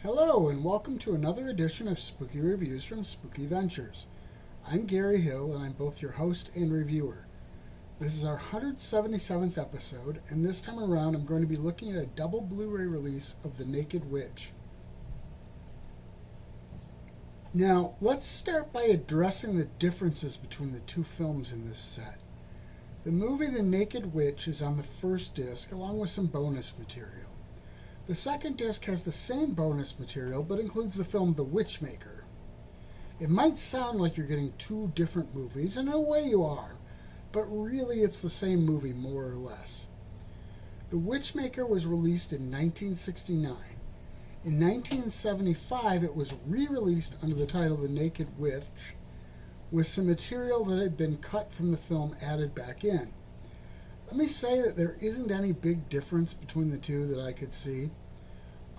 Hello, and welcome to another edition of Spooky Reviews from Spooky Ventures. I'm Gary Hill, and I'm both your host and reviewer. This is our 177th episode, and this time around I'm going to be looking at a double Blu-ray release of The Naked Witch. Now, let's start by addressing the differences between the two films in this set. The movie The Naked Witch is on the first disc, along with some bonus material. The second disc has the same bonus material, but includes the film The Witchmaker. It might sound like you're getting two different movies, and in a way you are, but really it's the same movie, more or less. The Witchmaker was released in 1969. In 1975, it was re-released under the title The Naked Witch, with some material that had been cut from the film added back in. Let me say that there isn't any big difference between the two that I could see,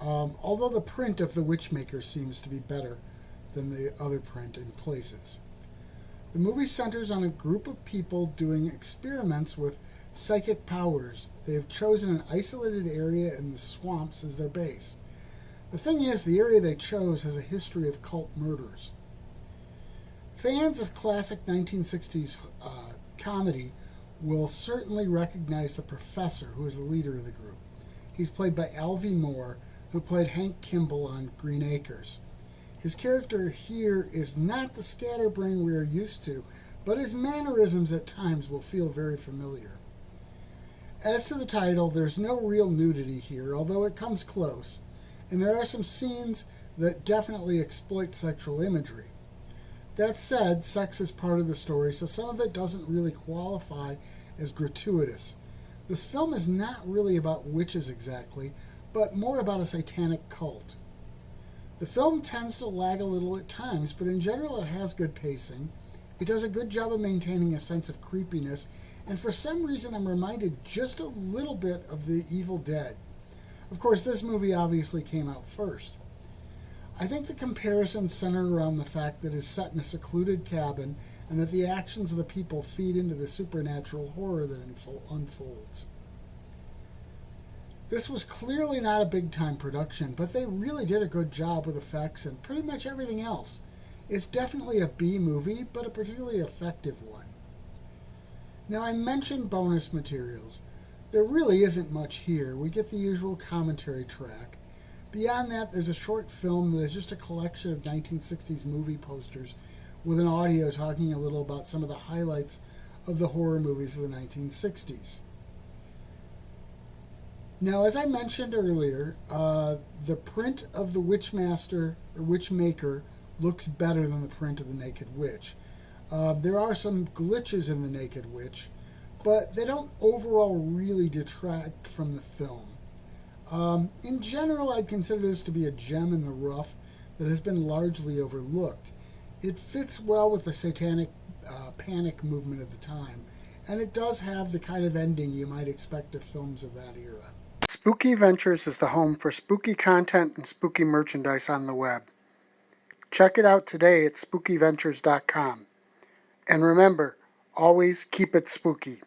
although the print of The Witchmaker seems to be better than the other print in places. The movie centers on a group of people doing experiments with psychic powers. They have chosen an isolated area in the swamps as their base. The thing is, the area they chose has a history of cult murders. Fans of classic 1960s comedy will certainly recognize the professor, who is the leader of the group. He's played by Alvy Moore, who played Hank Kimball on Green Acres. His character here is not the scatterbrain we are used to, but his mannerisms at times will feel very familiar. As to the title, there's no real nudity here, although it comes close, and there are some scenes that definitely exploit sexual imagery. That said, sex is part of the story, so some of it doesn't really qualify as gratuitous. This film is not really about witches exactly, but more about a satanic cult. The film tends to lag a little at times, but in general it has good pacing. It does a good job of maintaining a sense of creepiness, and for some reason I'm reminded just a little bit of The Evil Dead. Of course, this movie obviously came out first. I think the comparisons center around the fact that it's set in a secluded cabin and that the actions of the people feed into the supernatural horror that unfolds. This was clearly not a big-time production, but they really did a good job with effects and pretty much everything else. It's definitely a B movie, but a particularly effective one. Now, I mentioned bonus materials. There really isn't much here. We get the usual commentary track. Beyond that, there's a short film that is just a collection of 1960s movie posters with an audio talking a little about some of the highlights of the horror movies of the 1960s. Now, as I mentioned earlier, the print of the Witchmaker looks better than the print of The Naked Witch. There are some glitches in The Naked Witch, but they don't overall really detract from the film. In general, I'd consider this to be a gem in the rough that has been largely overlooked. It fits well with the satanic panic movement of the time, and it does have the kind of ending you might expect of films of that era. Spooky Ventures is the home for spooky content and spooky merchandise on the web. Check it out today at spookyventures.com. And remember, always keep it spooky.